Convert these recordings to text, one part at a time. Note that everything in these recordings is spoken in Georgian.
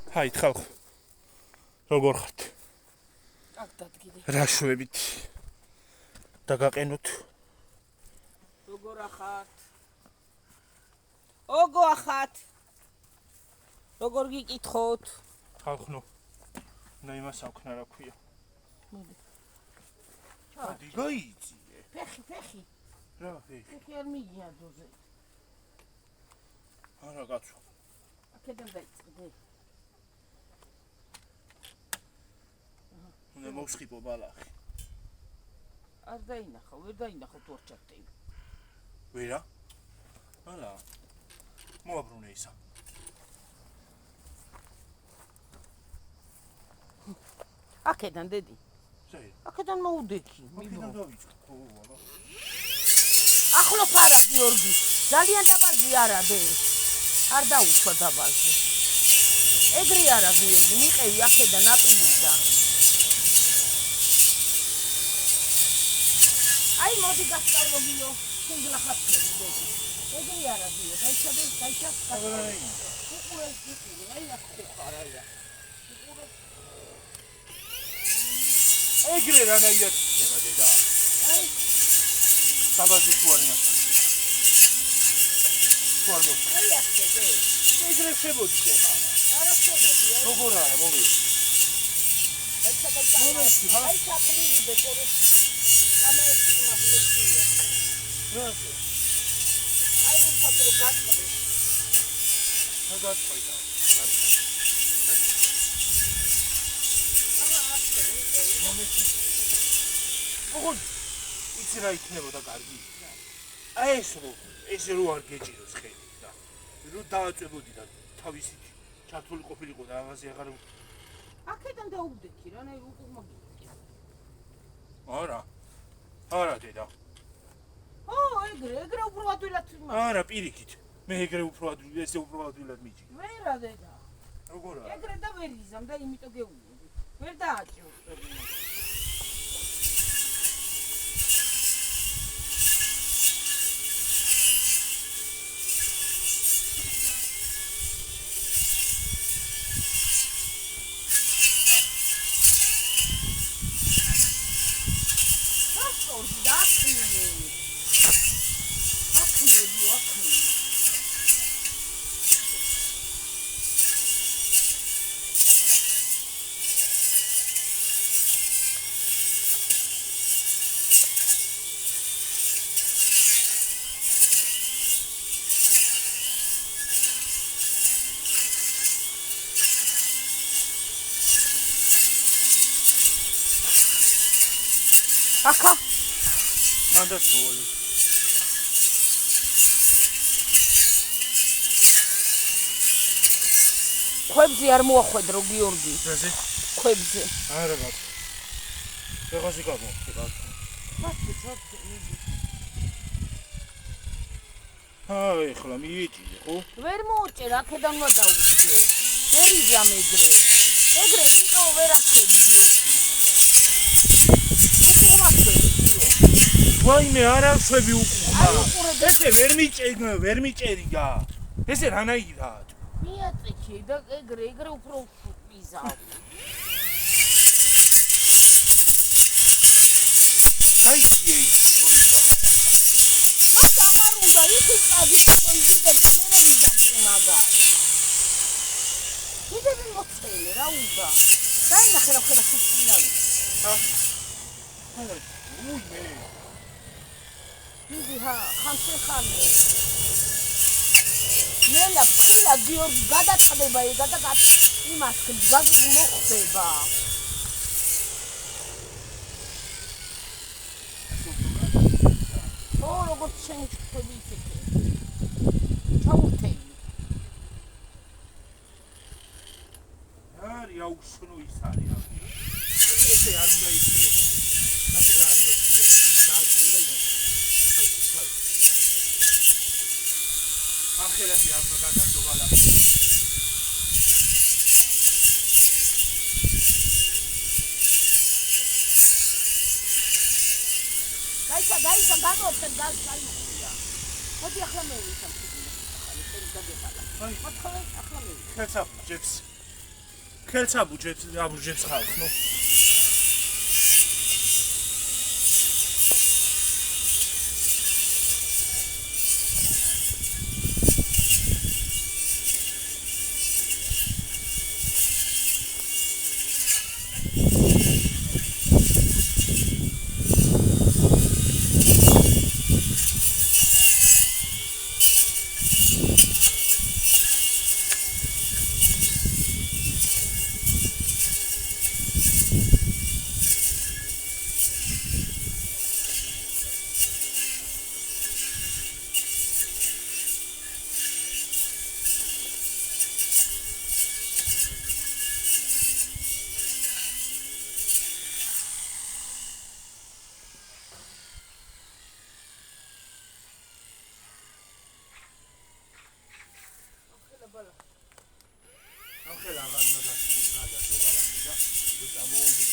Hai, ხალხო. როგორ ხართ? აქ დადგინე. რა შვებით? დაგაყენოთ. როგორ ახართ? ოგო ახართ? როგორ გიკითხოთ? ხალხო. და იმას აქვნა რა ქვია. მოდი. ჩადი გაიწიე. ფეხი. რა ფეხი? ფეხი არ მიგია ძოზე. არა გაცვა. აქედან დაიწყდე. უნდა მოვსხიპო ბალახი. არ დაინახო, ვერ დაინახო თუ არ ჩართები. ვერა? ალა. მოაბრუნე ისა. აქედან დედი. ზეი. აქედან მოუდექი. აქედან დავიწყო. ხო, აბა. ახლოს არა გიორგი. ძალიან დაბალზე არა დე. არ დაუშვა დაბალზე. ეგრე არა გიორგი, მიყევი აქედან აპირიდან. აი მოდი გასწავლობიო, შენგლა ხაცები დედი. ეგრე არა გიო, დაიჩა. უყურე, აი აქ ხარ, აი აქ. ეგრე რანაირად იქნება დედა? აი, დაბალზე თუ არ იმას. თუ არ მოხდა. აი აქ დე. ეგრე ხებოდი ხება. არა ხებოდი, აი. როგორ არა, მომი. დაიჩა. მომეცი, ხა? აი ჩაყრილი დეკორი. ამას მაგნესია. რაზე? აი ფატრო გასწრე. გადაწყვეტა. ოღონ იცი რა იქნებოდა კარგი? აი ეს რო არ გეჭიროს ხელი და რო დააწებოდი და თავისით ჩართული ყოფილიყო და ამაზე აღარ აქედან დაუდექი რა, ნაი უყურ მაგიკი. არა დედა. ეგრე უფრო ადვილად მაგ. არა პირიქით. მე ეგრე უფრო ადვილად ესე უფრო ადვილად მიჭი. ვერა დედა. როგორ არა? ეგრე და ვერ იზამ და იმიტომ გეუბნები. ვერ დააჭიროს. აკა მანდაც მოვალე. ქვებზე არ მოახვედრო გიორგი. რაზე? ქვებზე. არა ბატონო. ეგასი გამოვხდა. აი ხლა მიიჭი ხო? ვერ მოუჭერ აქედან მოდაუჭე. ვერ იზამ ეგრე იმიტომ ვერ ახვედი გიორგი. ვაიმე არა შვები უკუხა. ესე ვერ მიჭერია. ესე რანაირად? მიაწექი და ეგრე უფრო იზავ. აი იე. მას აღარ უნდა იქით წადიწყო იზიდებს მერე იზამ მაგას. კიდევ მოწელე რა უნდა. დაინახე რა ხენა ხუთილავი. უიმე. მიდი ხანშე ხანე. ნელა ფილა გიორგი გადაწყდება ეგა და იმას გაგი მოხდება. როგორც შენ ხვდები ისეთი. ჩაურთელი. არი აუშნო ის არის. ესე არ უნდა იქნებოდეს. საერთოდ არ უნდა იქნებოდეს. ახერადი არ უნდა გადასო ბალახი. გაიცა განვაცხებ გასაიქია. მოდი ახლა მე ვისამ ხუთი ახალი ხელი გადაყალა. აი, ახლა მე. ხეცა ჯექს. ხელს აბურჯებს ხალხ, ნუ. Angela va no da nada jogala, da. Estamos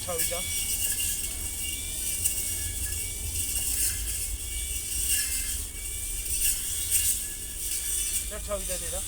ჩავიდა. ჩავიდა დედა.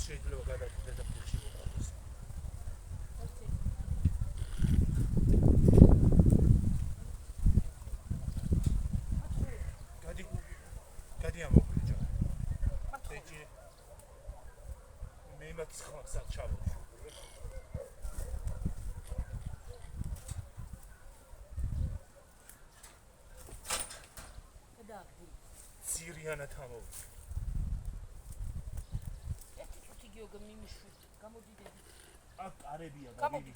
შეიძლება გადაგიდე და ფიში მოყავს. გადი ამოგვიჯო. ეჭი მე მათ ხალხსაც ჩავუშვი. ძირიანად ამოვიდა. აქ არებია გამოდი.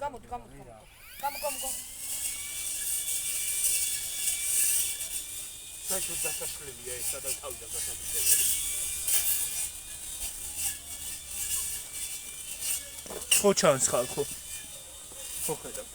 საერთოდ დასაშლებია ეს და თავიდან დასაშლებელი. ხო ჩანს ხალხო. ხო ხედავ.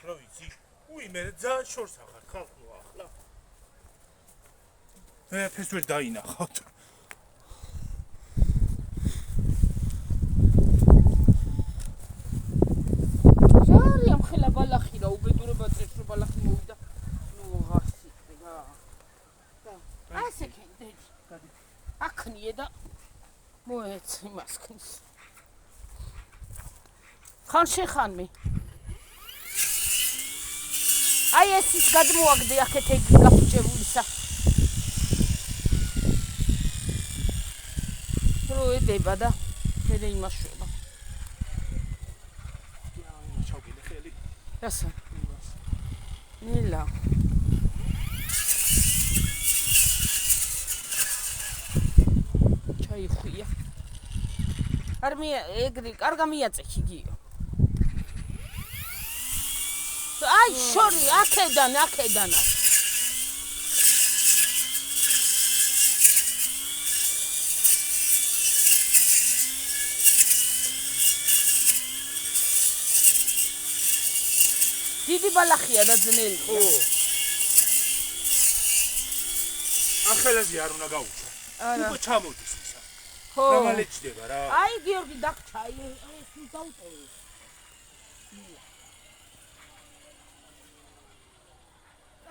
პროვინცი. მე ძალიან შორს აღარ ხალხო ახლა. მე ფეს ვერ დაინახავთ. ჟარიამ ხელა ბალახი რა უბედურება წეს რომ ბალახი მოვიდა. ნუ ღასი რა. ასე კენდი. აქნიე და მოეცი მასქნის. ხან შეხანმე. აი ეს ის გადმოაგდე აქეთ ეგ გაფუჭებულისა. რო ედება და მერე იმაშვება. ჩავგილე ხელი. რასა? ნილა. ჩაიხია. არმია ეგრე კარგა მიაწექი გიო. აი შორი აქედან. დიდი ბალახია და ძნელი. ხო. ახალაზე არ უნდა გაუჩა. არა. უკვე ჩამოდის ისა. ხო. გამალეჭდება რა. აი გიორგი დაგჭა, აი ეს დაუტოვე.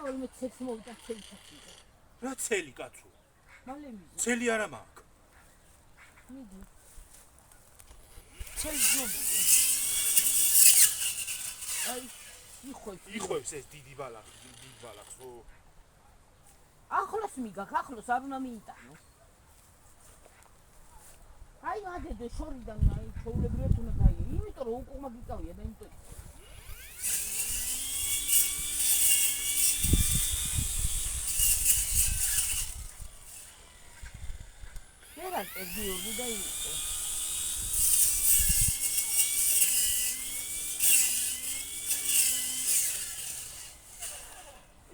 მე ცექს მოვიდა ცელში. რა ცელი კაცო? მალე მიდი. ცელი არა მაქვს. მიდი. ცელში. აი იხვევს ეს დიდი ბალახს ხო? ახლოს მიგაქ, ახლოს არ უნდა მიიტანო. აი მაგედე შორიდან აი ჩაულებრივად უნდა დაიო. იმიტომ რომ უკუღმა გიკავია და იმიტომ ვერა გიორგი და იყო.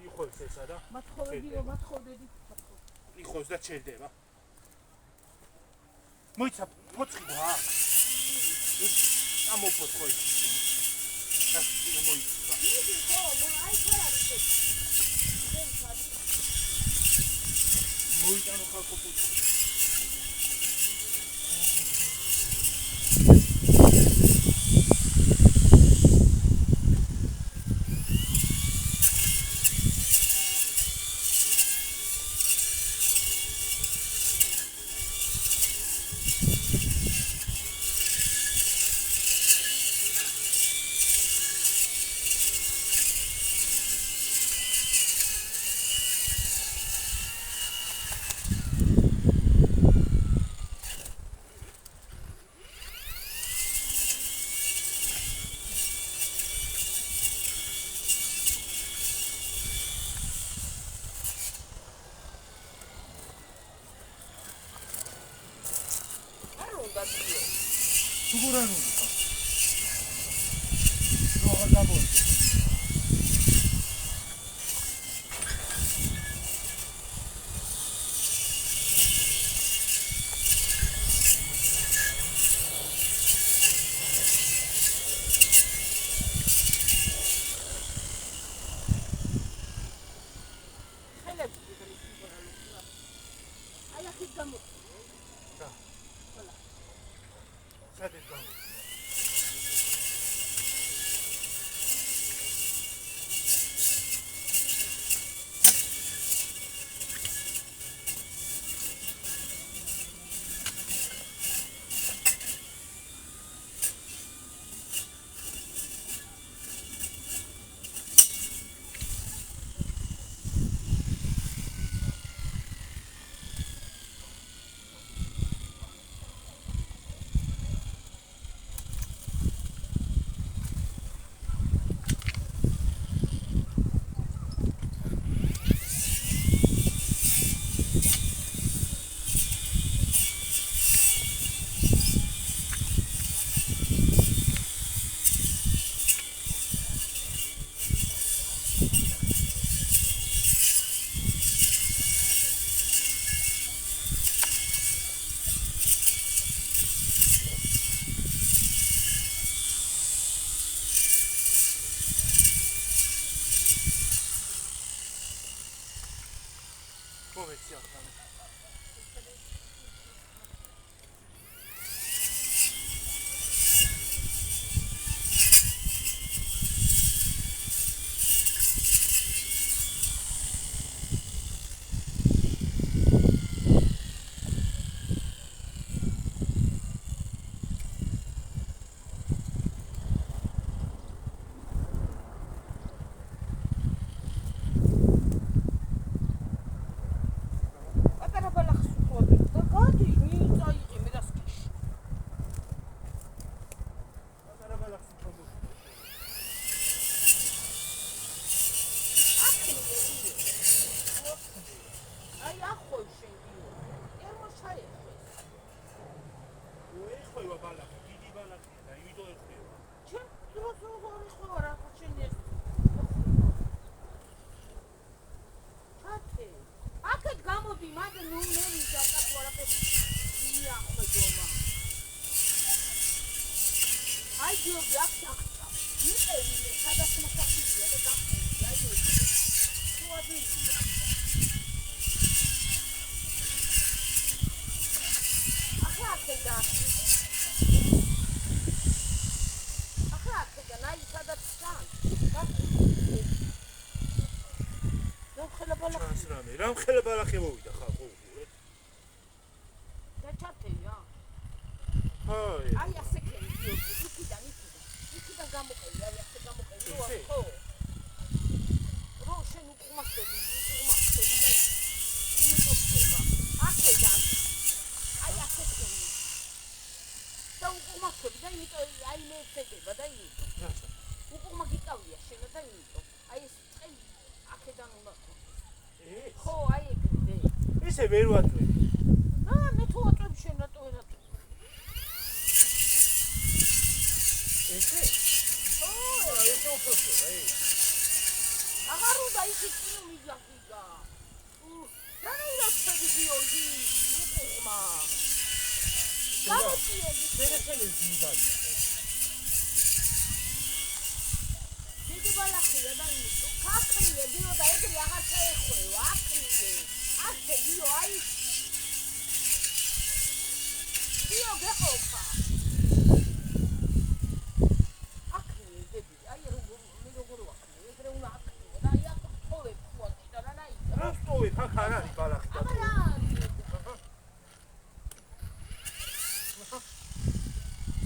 იხვევს ესა და მათხოვდედი. იხვევს და ჩერდება. მოიცა ფოცხი გვაქვს. ამოფოცხო ის. დასწინე მოიცა. მიდი ხო, აი ხარ არის. მოიტანო ხალხო ფოცხი. Sicuro non fa. No, la volta. მადე ნუ მე ვიზაკა თუ არაფერი მიახვედომა. აი გიორგი აქ დახტა. მიყევინე სადაც მოსახლეა და გახტა. აი ეს. თუ ადვილია. ახლა ხედა. აი სადაც ჩან. რამ ხელა ბალახი მოვიდა ხა ყოველდღე. და ჩათეა. აი ასე ქერი გიორგი, იქიდან გამოყევი, აი ასე გამოყევი, ხო. რო შენ უკუმახები და იმიტოსება. აქედან. აი ასე ქერი. და უკუმახები და იმიტომ აი მე ეცედება და იმიტომ. უკუმახი კავია შენ და იმიტომ. აი ეს წელი აქედან უნდა ხო, აი ეგრე. ისე ვერ ვაწვევი. მე თუ ვაწვევ შენ რატო ვერ აწვევ? ესე? ესე უფროსო, აი. აღარ უნდა ისიც ნუ მიგახიგა. რა ნაირად გიორგი? უკუღმა. გამოწიები. შენეცელი ძმიდან. დიდი ბალახია და იმიტომ. ქახრილე გიო და ეგრე აღარ შეეხვეო, აკრილე. ასე გიო, აი. გიო გეყოფა. აკრილე დედი, აი როგორ ვაკრილე, ეგრე უნდა აკრილე და აი აქ თოვე ფუატი და რა ნაირად. რა სტოვებ, აქ არ არის ბალახი და. აბა რა არის?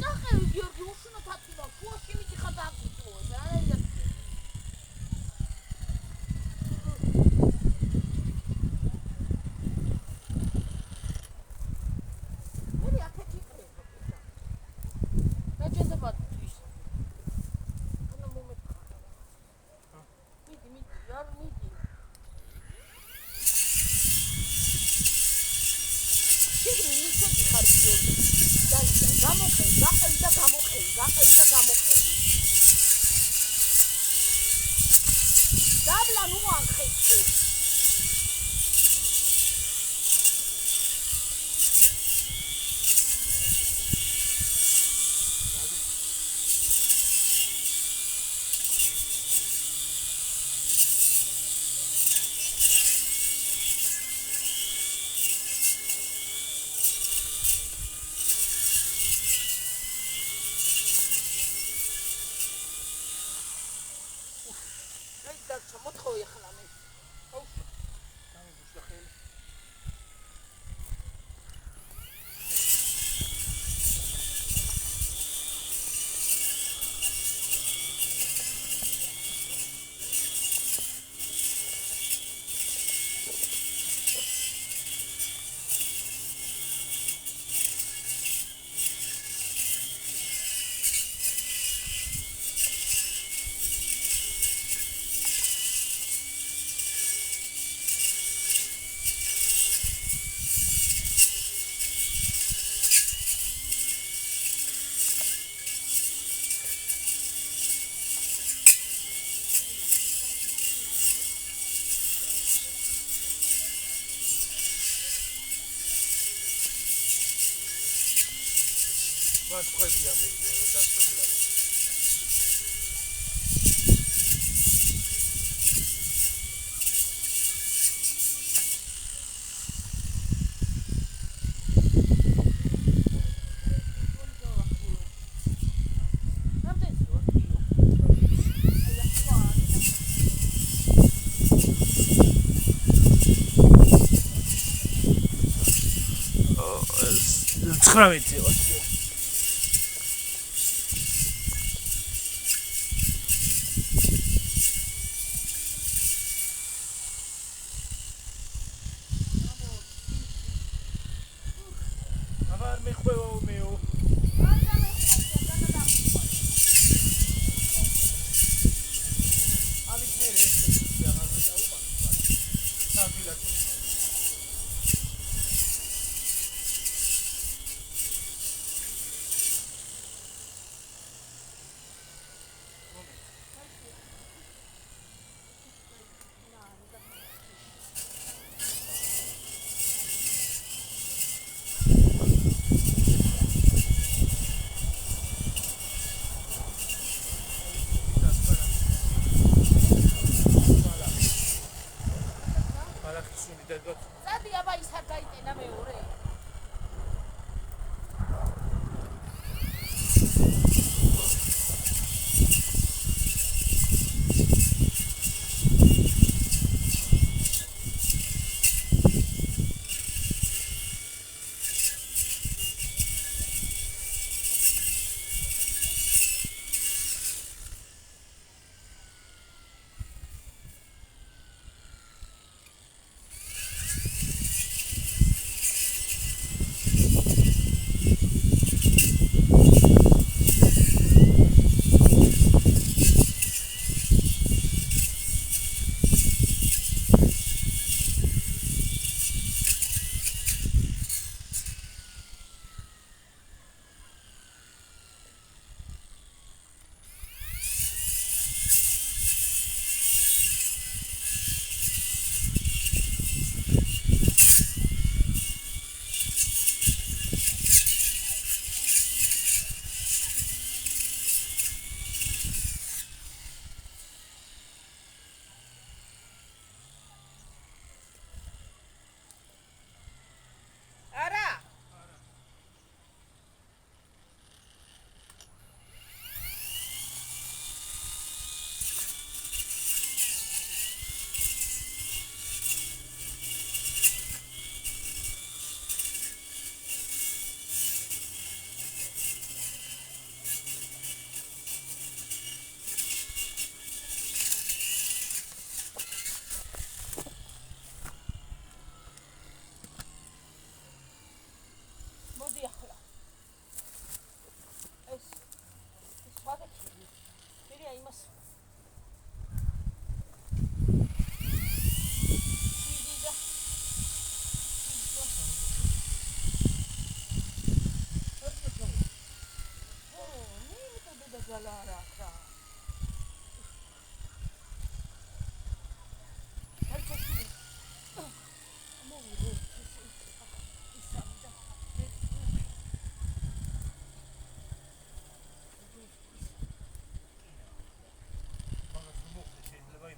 ნახევი გიორგი უშუნოთ აწულა, ფუაში მიდიხარ და აკრილე, რა ნაირად. მას ხვებია მე და ცხრამეტი ნახე სული და წადი აბა ის არ გაიტენა მეორე.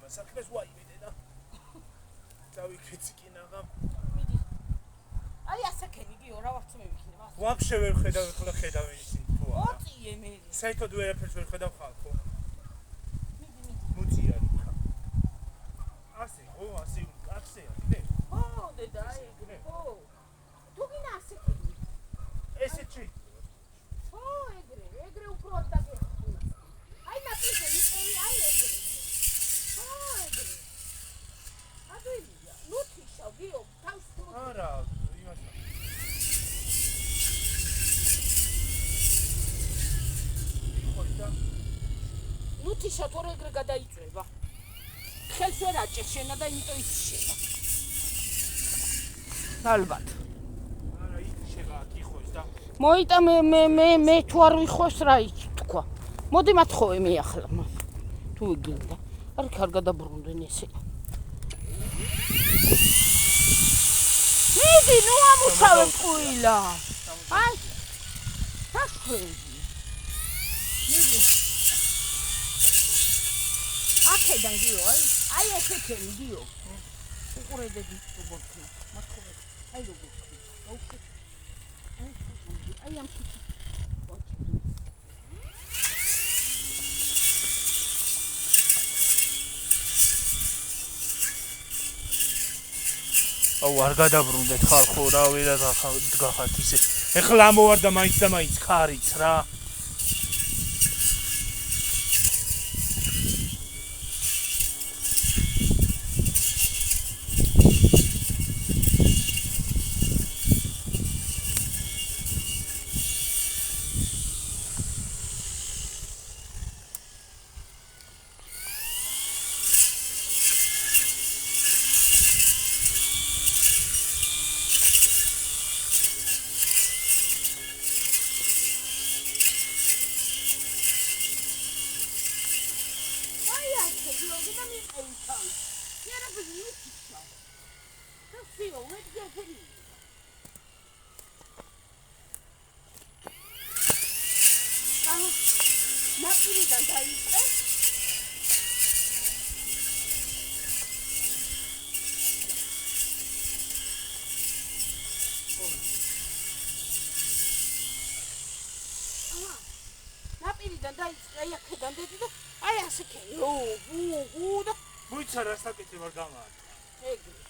საქმეს ვაიმედე და დავიქეცი კინაღამ. მიდი. აი ასაკენ იგიო რა ვარც მე ვიქნება. ვაფშე ვერ ხედავ ეხლა ხედავ ისინი თუ არა. ოწიე მე. საერთოდ ვერაფერს ვერ ხედავ ხალხო. მიდი. მოწია იქა. ასე ხო, ასე კაცია, კიდე? ო, დედა, ეგრე. ო. თუ გინდა ასაკენი. ესეც შეიძლება. ო, ეგრე უფრო დაგეხო. აი ნაცვლზე მიყევი, აი ეგრე. გიო, თავს თუ არა, იმასა. ხოიდა. ნუთიშა თორე ეგრე გადაიწვება. ხელს ვერ აჭერ შენა და იმიტომ იციშება. ალბათ. არა, იციშება, აქ იხოს და. მოიტა მე თუ არ ვიხოს რა თქვა. მოდი მათხოვე მე ახლა. თუ გინდა. არ კარგად დაბრუნდნენ ესე. მიდი, ნუ ამუშავე ყვილა. აი. გასხვევი. მიდი. აქედან გიო, აი ესეთენი გიო. უყურედები როგორ მათხოვე. აი როგორ. აი ამ აუ არ გადაბრუნდეთ ხალხო რა ვერა გახართ ისე ეხლა ამოვარდა მაინც და მაინც ხარიც რა აქედან დაიწყე, აი აქედან დედი და აი ასე ქენი. და მოიცა რა საკეთე ვარ გამაართ. ეგრე.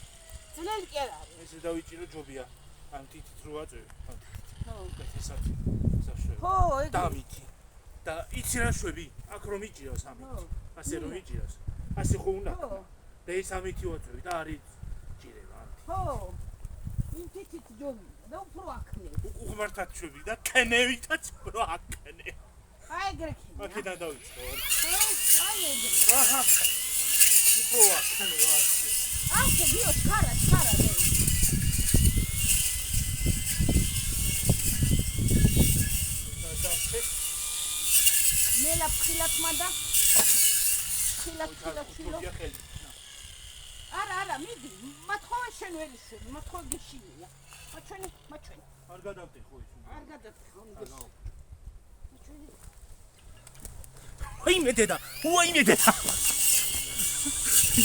ძნელი კი არ არის. ესე დავიჭირო ჯობია. ამ თითით რო აწევი. ხო. ესათ საშვები. ხო, ეგრე. დამითი. და იცი რა შვები? აქ რომ იჭიროს ამით. ასე რომ იჭიროს. ასე ხო უნდა. და ეს ამითი ვაწევი და არის ჭირება ამით. ხო. იმ თითით ჯობია და უფრო აქნე. უღმართად შვები და ქენევითაც რო აკნე. აი ეგრე ქენი. აქედან დავიწყო. ხო, აი ეგრე. აჰა. უფრო აკნე ვასე. ასე გიო ჩქარა მე. მელა ფხილად მანდა. ფხილად. არა, მიდი. მათხოვე შენ ველი შვები, მათხოვე გეშინია. მაჩვენი. არ გადავდე ხო ის. არ გადათხო მიგეში. მაჩვენი. ვაიმე დედა.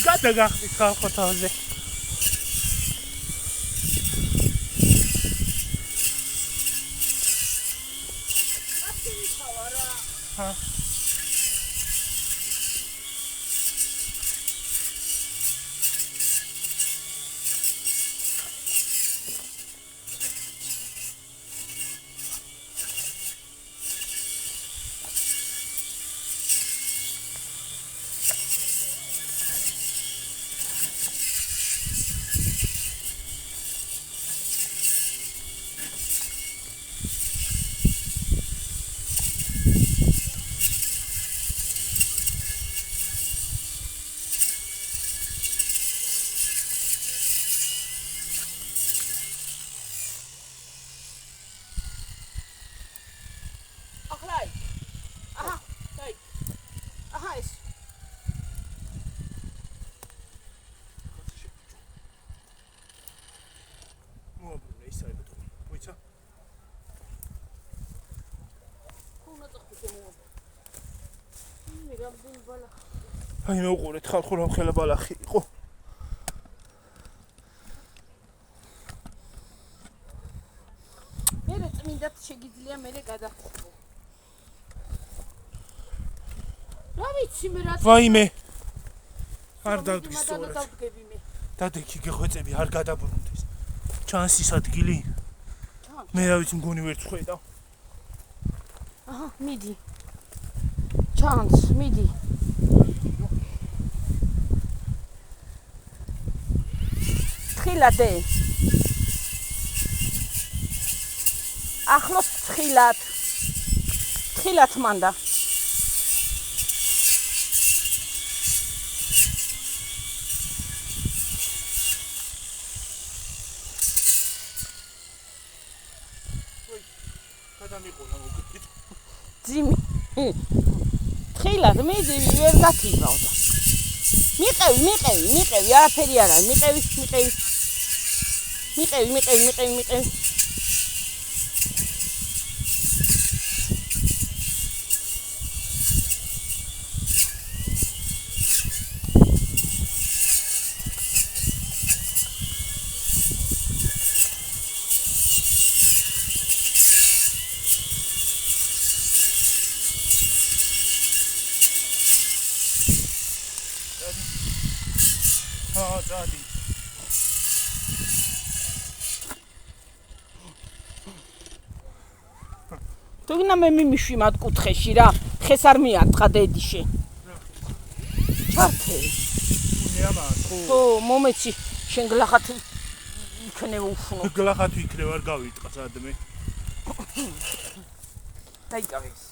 გადაგახდი ხალხო თავზე. ასე ვიქავა რა. ჰა. აი მე უყურეთ ხალხო რომ ხელა ბალახი იყო. მე წმინდად შეგიძლია მე გადახტო. რა ვიცი მე რა. ვაიმე. არ დავდგის სწორად. დავდგები მე. დადექი გეხვეწები არ გადაბრუნდეს. ჩანს ის ადგილი? მე რა ვიცი მგონი ვერ წხვედა. აჰა, მიდი. ჩანს, მიდი. თხილადე. ახლოს თხილად. თხილად მანდა. ძიმი. თხილად მიდი ვერ გათიგავდა. მიყევი, არაფერი არ არის. მიყევი. დადი. თუგნა მე მიმიშვი მათ კუთხეში რა. ხეს არ მიარტყა დედიშე. ჩართე. ხო, მომეცი შენ გლახათ იქნევ უშნო. გლახათ იქნევ არ გავიტყა სადმე. დაიკავეს.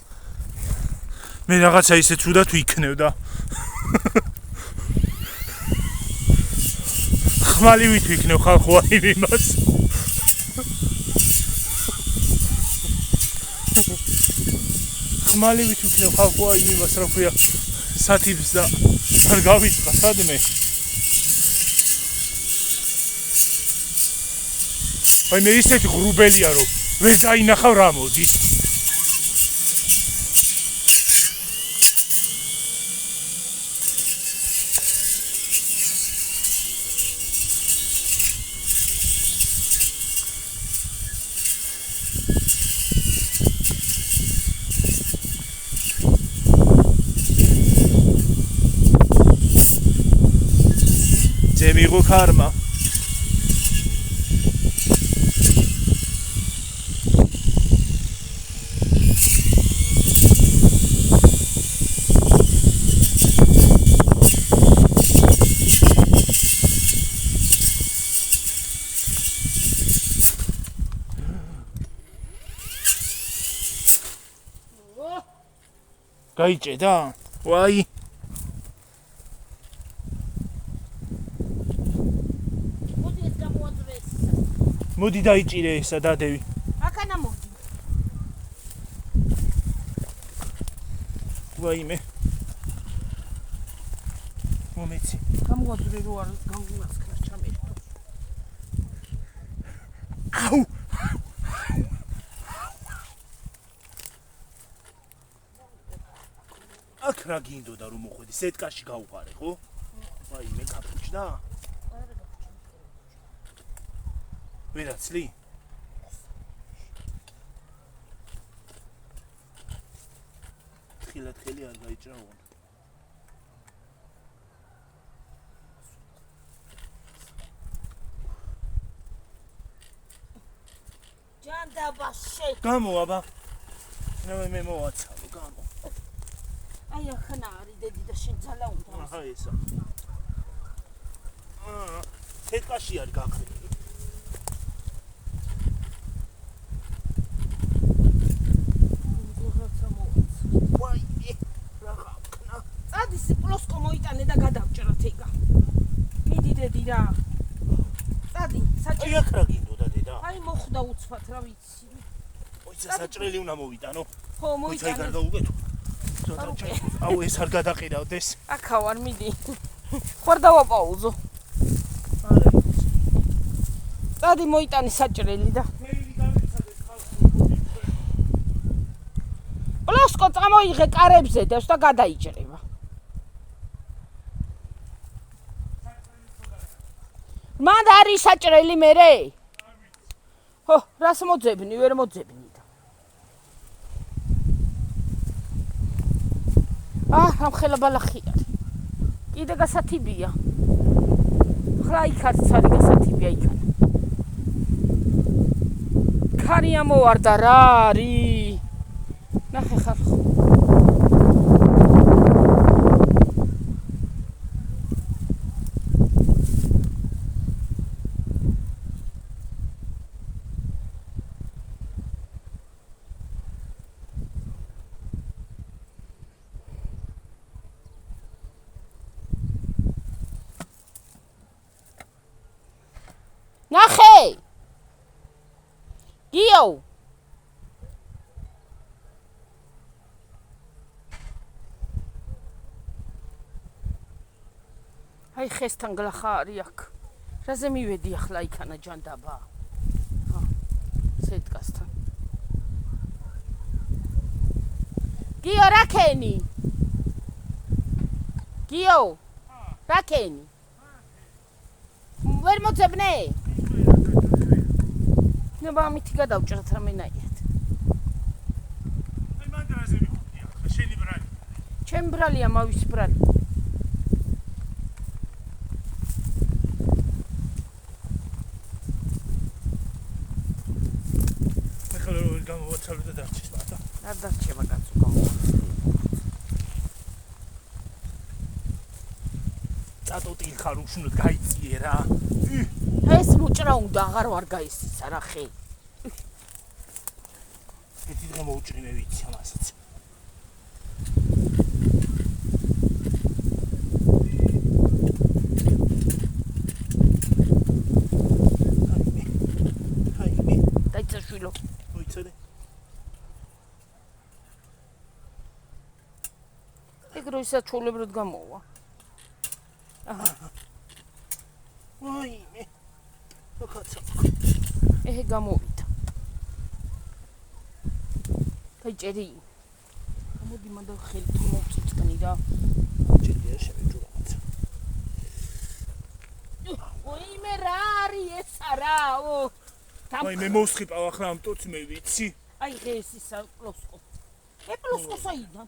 მე რაღაცა ისე ცუდად ვიქნევ და ხმალივით ვიქნევ ხალხო აი იმას. ხმალივით ვიქნევ ხალხო აი იმას რა ქვია სათიბს და არ გავიტყა სადმე. აი მე ისეთი ღრუბელია რომ ვერ დაინახავ რა მოდით. მიიღო ქარმა. გაიჭედა? ვაი. მოდი ეს გამოაძვრე ეს. მოდი დაიჭირე ესა დადევი. აქანა მოდი. ვაიმე. მომეცი. გამოაძვრე რო არ გამგასკრა ჩამერთო. აუ. აქ რა გინდოდა რომ მოხვედი? სეტკაში გაუყარე, ხო? ვაიმე, გაფუჭდა? ვერაცლი? თხილად-ხელი არ გაიჭრა უღონ. ჯანდაბაშე. გამო, აბა. მე მოვაცალო, გამო. აი ახანა არის დედი და შენ ძალა უნდა. აჰა ესა. სეტკაში არ გახრილი. ვაიმე, რა ხავქნა. წადი სიპლოსკო მოიტანე და გადავჭრათ ეგა. მიდი დედი რა. წადი, აი საჭრელი. აქ რა გინდოდა დედა? აი მოხვდა უცბად რა ვიცი. ოიცა საჭრელი უნდა მოვიტანო. ხო, მოიცა მოიტანე. გარდა უკეთო. აუ ეს არ გადაყირავდეს. აქა ვარ, მიდი. ხوار დავაპაუზო. არა. წადი მოიტანე საჭრელი და. პლოსკო წამოიღე კარებზე დევს და გადაიჭრება. მანდ არის საჭრელი მერე? ხო, რას მოძებნი, ვერ მოძებნი და. ამხელა ბალახი არის. კიდე გასათიბია. ხლა იქ არის ცარი გასათიბია იქ. ქარი ამოვარდა რა არის? ნახე ხალხო. ნახე! გიო! აი ხესთან გლახა არის აქ. რაზე მივედი ახლა იქანა ჯანდაბა? ხა, სეტკასთან. გიო, რა ქენი? გიო! რა ქენი? ვერ მოძებნე? ნება ამითი გადავჭრათ რამენაირად. აი მანდ რაზე მიყვრია? შენი ბრალი. ჩემი ბრალია, მავის ბრალი. ახლა რომ გამოვაცალო და დარჩეს მარტო. არ დარჩება კაცო გამოვა. წატოტი ხარ უშუნოდ გაიწიე რა. ეს მოჭრა უნდა აღარ ვარ გაისისა რა ხე. ერთი დღე მოუჭრი მე ვიცი ამასაც. აიმე. დაიწაშვილო. მოიცადე. ეგ რო ისაც ჩულებრად გამოვა. ვაიმე. ოკაცა. ეჰე გამოვიდა. დაიჭერი. მოდი მანდ ხელი თუ მოვწიწკნი რა. ჭირია შემეჯურამაც. ვაიმე რა არის ესა რა? ვაიმე მოსხიპავ ახლა ამ ტოც მე ვიცი. აი ხე ეს ისა პლოსკო. პლოსკო საიდან?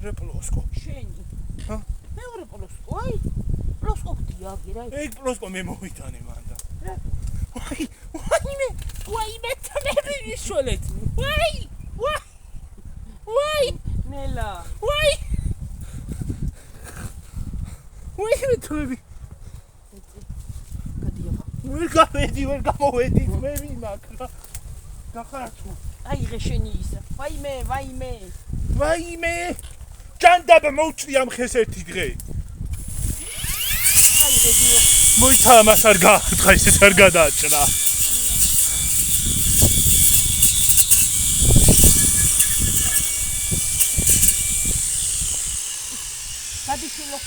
რა პლოსკო? შენი. ჰა? მეორე პლოსკო, აი. პროსკოპტია აგერა. ეგ პროსკო მე მოვიტანე მანდა. ვაიმე თმები შოლეთ. ვაი ნელა. ვაიმე თმები. გადიაბა. ვერ გამოვედი თმები მაქრა. დახარათო. აიღე შენი ისა. ვაიმე. ჭანდაბა მოვჭრი ამ ხეს ერთი დღე. აიღე დიო. მოიცა მას არ გააჭრა ისეც არ გადააჭრა. გადიშილო.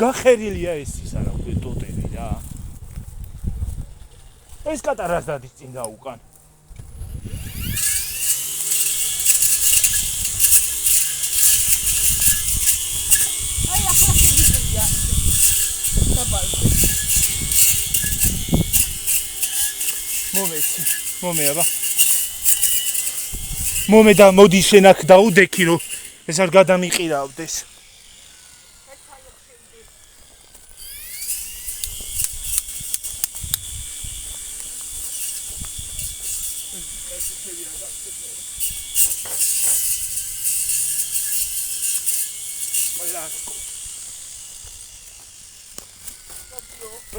გახერილია ეს ის არა უკვე ტოტები რა. ეს კატარას დადის წინ და უკან. აი ახლა შეგიძლია. დაბალზე. მომეაბა. მომე და მოდი შენ აქ დაუდექი რომ ეს არ გადამიყირავდეს.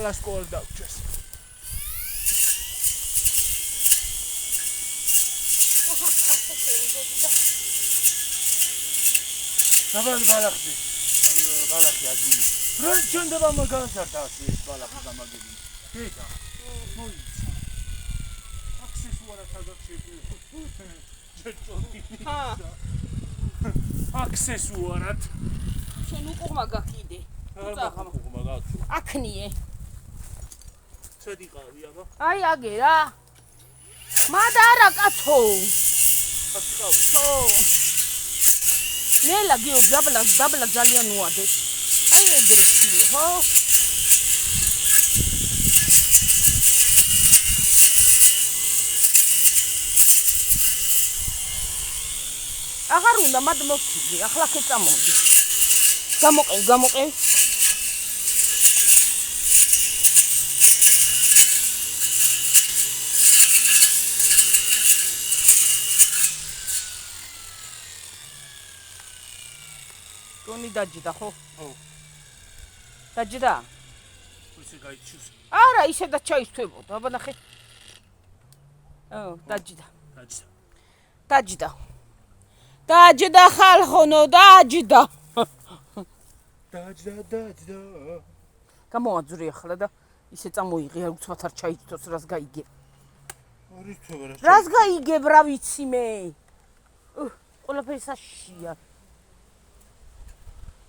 Plasko არ დავჭეს. დაბალი ბალახი. ბალახი ადვილი. რა ჩანდება მაგასარდა ეს ბალახი გამაგები. დედა. მოიცა. აქსესუარად აგაჩები. აქსესუარად. შენ უყურმა გაკიდე. აქნიე. ცოდიყავი აბა. აი აგერა. მადა არა კაცო. აკავი. ხო. ნელა გიო დაბლა ძალიან უადეს. აი ეგრე ხიო, ხო? აღარ უნდა მად მოვხდი, ახლა ხე წამოვდი. გამოყევ. ტონი დაჯდა ხო? ხო. დაჯდა? ისე გაიჩუს. არა, ისედაც ჩაისთვებოდა, აბა ნახე. დაჯდა. დაჯდა ხალხონო, დაჯდა. დაჯდა. გამოაძვრე ახლა და ისე წამოიღე, უცბად არ ჩაითოს, რას გაიგებ. არის თქო რა. რას გაიგებ, რა ვიცი მე? ყველაფერი საშია.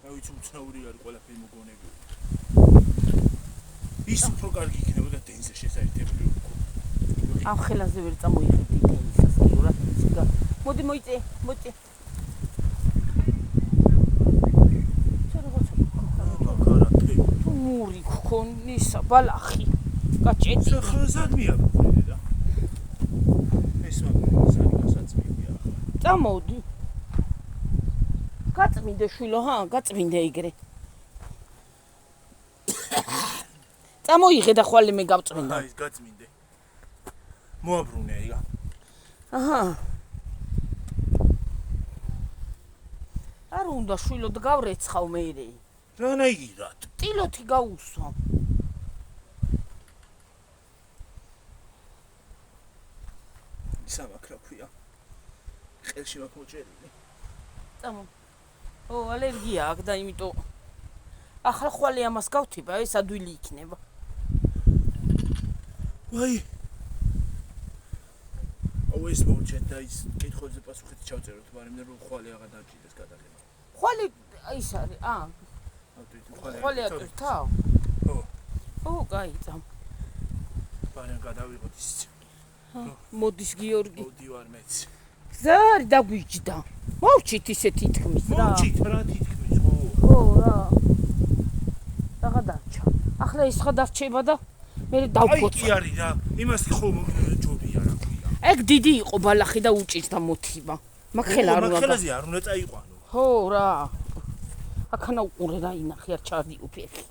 რა ვიცი უცნაური არის ყველაფერი მოგონები. ის უფრო კარგი იქნებოდა დენზე შესაძლებელი უკვე. ამ ხელაზე ვერ წამოიღებდი დენზას, რა ვიცი. მოდი მოიწე. მური ხონისა ბალახი გაჭედი ხაზადმია ხედა ეს მაგასაც მივია ახლა წამოდი გაწმინდე შვილო გაწმინდე იგრე წამოიღე და ხვალე მე გავწმინდა აი გაწმინდე მოაბრუნე იგა არ უნდა შვილო გავრეცხავ მეერე რანაირად ტილოთი გაუსვა სამაქ რა ქვია ხელში მაქვს მოჭერილი წამო ალერგია აქვს და იმიტომ ახლა ხვალე ამას გავთიბა ეს ადვილი იქნება ვაი ეს მოუჩეთ და ის კითხვებზე პასუხით ჩავწეროთ მაგრამ მე რომ ხვალე აღარ დაჭიდეს გადაღება ხვალე ის არის ხვალე აკეთა? ხო, კაი, წამ. ბარემ გადავიღოთ ის. მოდის გიორგი. მოდივარ მეც. ზარი დაგვიჯდა. მოვჩით ისე თითქმის რა. მოვჩით რა თითქმის ხო. ხო რა. რაღა დარჩა. ახლა ის ხა დარჩება და მე დავფოცვა. აი კი არის რა. იმას ხო ჯობია რა ქვია. ეგ დიდი იყო ბალახი და უჭირდა მოთივა. მაგხელა არ უნდა. მაგხელაზე არ უნდა წაიყვანო. ხო რა. აქანა უყურე რა ინახი არ ჩარდიო ფეხი.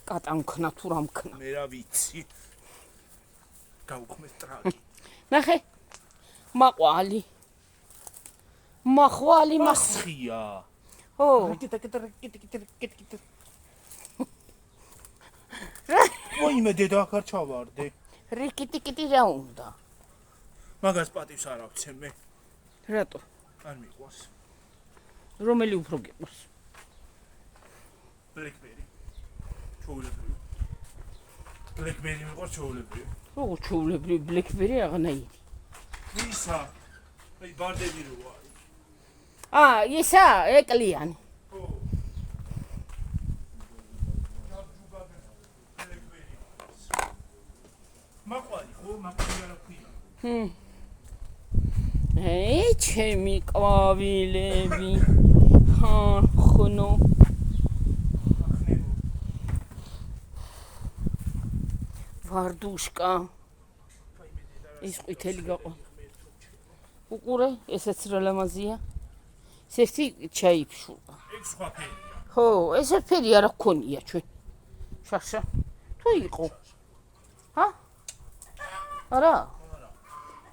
კატანქნა თუ რა მქნა. მე რა ვიცი. გავუქმე ტრაკი. ნახე. მაყვალი. მახვალი მასხია. ხო. მოიმე დედა აქ არ ჩავარდე. რიკიტიკიტი რა უნდა? მაგას პატივს არ ავცე მე. რატო? არ მიყვარს. რომელი უფრო გიყვარს? ბლეკბერი. ჩოულებრივი. ბლეკბერი მიყვარს ჩოულებრივი. როგორ ჩოულებრივი ბლეკბერი აღნაირი. ისა. აი ბარდები რო არის. ისა ეკლიანი. ხო. მაყვალი ხო, მაყვალი არა ქვია. ჩემი ყვავილები. ხნო. ვარდუშკა. ის ყვითელი გაყვა. უყურე, ესეც რა ლამაზია. ესეთი ჩაიფშულა. ეგ სხვა ფერია. ხო, ესე ფერი არა გქონია ჩვენ. შაშა. თუ იყო? არა.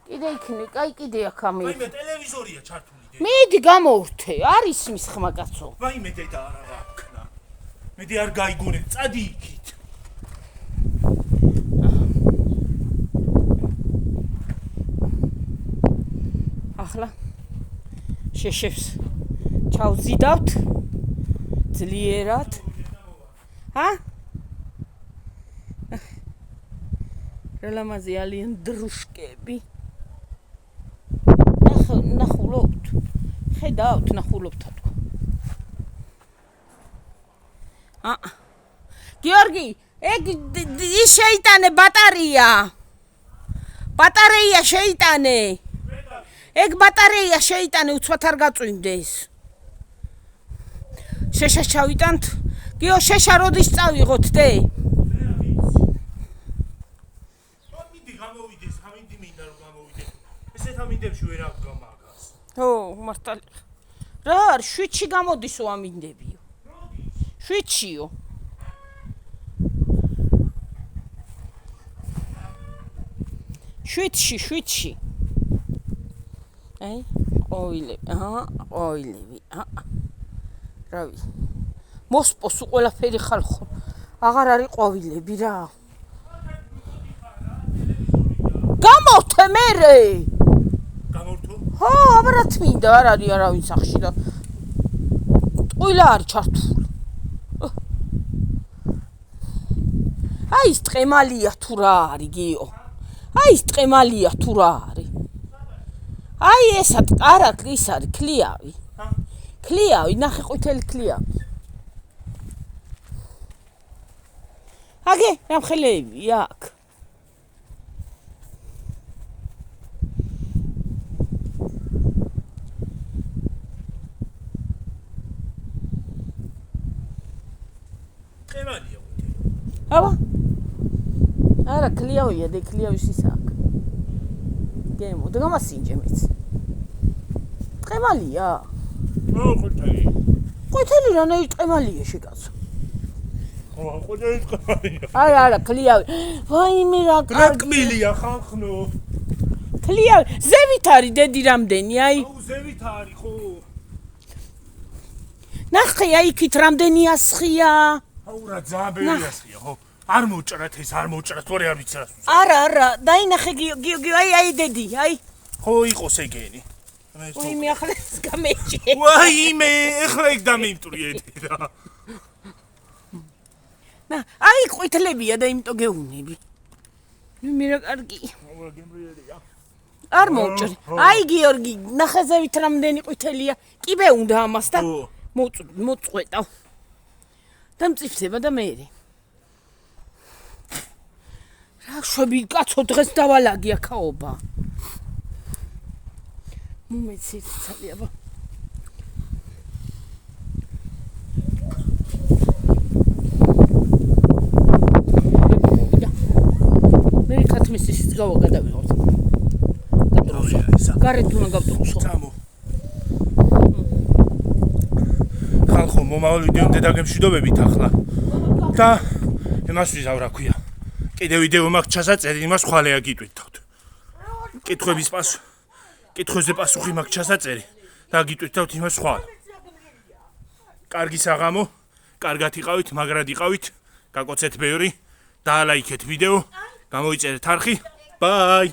კიდე იქნე, კაი კიდე აქ ამე. ვაიმე ტელევიზორია ჩართული დედა. მიდი გამორთე, არის მის ხმა კაცო. ვაიმე დედა არა გაქვნა. მედი არ გაიგონე, წადი იქით. ახლა შეშევს ჩავზიდავთ ძლიერად. რა ლამაზი ალიან დრუშკები. ნახულობთ. ხედავთ, ნახულობთ თქვა. გიორგი, ეგ ის შეიტანე ბატარეა. ბატარეა შეიტანე. ეგ ბატარეა შეიტანე უცბად არ გაწვიმდეს. შეშა ჩავიტანთ. გიო შეშა როდის წავიღოთ დე? ესეთ ამინდებში ვერ აღგა მაგას. ხო, მართალი. რა არის 7-ში გამოდისო ამინდებიო. 7-შიო. შვიდში. აი, ყვავილები. ყვავილები. რავი. მოსპოს ყველაფერი ხალხო. აღარ არის ყვავილები რა. გამორთე მერე. გამორთო? ხო, აბა რა თმინდა, არ არის არავინ სახში და ტყუილა არის ჩართული. აი ეს ტყემალია თუ რა არის გიო. აი ეს ტყემალია თუ რა არის. აი ესა ტყარაკ ის არის ქლიავი. ქლიავი, ნახე ყვითელი ქლიავი. აგე, რამხელები აქ. ტყემალია. აბა. არა, ქლიავია, და ქლიავის ის აქ. გემო, და გამასინჯე მეც. ტყემალია. ყვითელი. ყვითელი რანაირი ტყემალია შეკაცო. ყვითელი ტყემალია. არა, ქლიავი. ვაიმე რა კრაკმილია ხალხნო. ქლიავი, ზევით არის დედი რამდენი, აი. აუ ზევით არის ხო. ნახე, აი იქით რამდენი ასხია. აუ რა ძალიან ბევრი ასხია ხო. არ მოჭრათ ეს, არ მოჭრათ, თორე არ ვიცი რა. არა, დაინახე გიო, აი დედი, აი. ხო იყოს ეგენი. ვაიმე ახლა ეს გამეჭე. ვაიმე, ეხლა ეგ დამიმტვრიე და. აი ყვითლებია და იმიტომ გეუნები. მე რა კარგი. აუ გემრიელია. არ მოუჭრე. აი გიორგი, ნახე ზევით რამდენი ყვითელია. კიბე უნდა ამას და მოწყვეტავ. და მწიფდება და მე. რა შვები კაცო დღეს დავალაგია ქაობა. მომეცით ძალიან. მე კაცმისის გავა გადავიღოთ. გადროსო. გარეთ უნდა გავდროსო. წამო. ხალხო მომავალ ვიდეო დედაგემშვიდობებით ახლა. და იმას ვიზავ რა ქვია. კიდე ვიდეო მაქვს ჩასაწერი, იმას ხვალე აგიტვით. კითხვებზე პასუხი მაქვს ჩასაწერი და აგიტვით იმას ხვალ. კარგი საღამო, კარგად იყავით, მაგრად იყავით, გაკოცეთ ბევრი, დაალაიქეთ ვიდეო, გამოიწერეთ არხი. ბაი.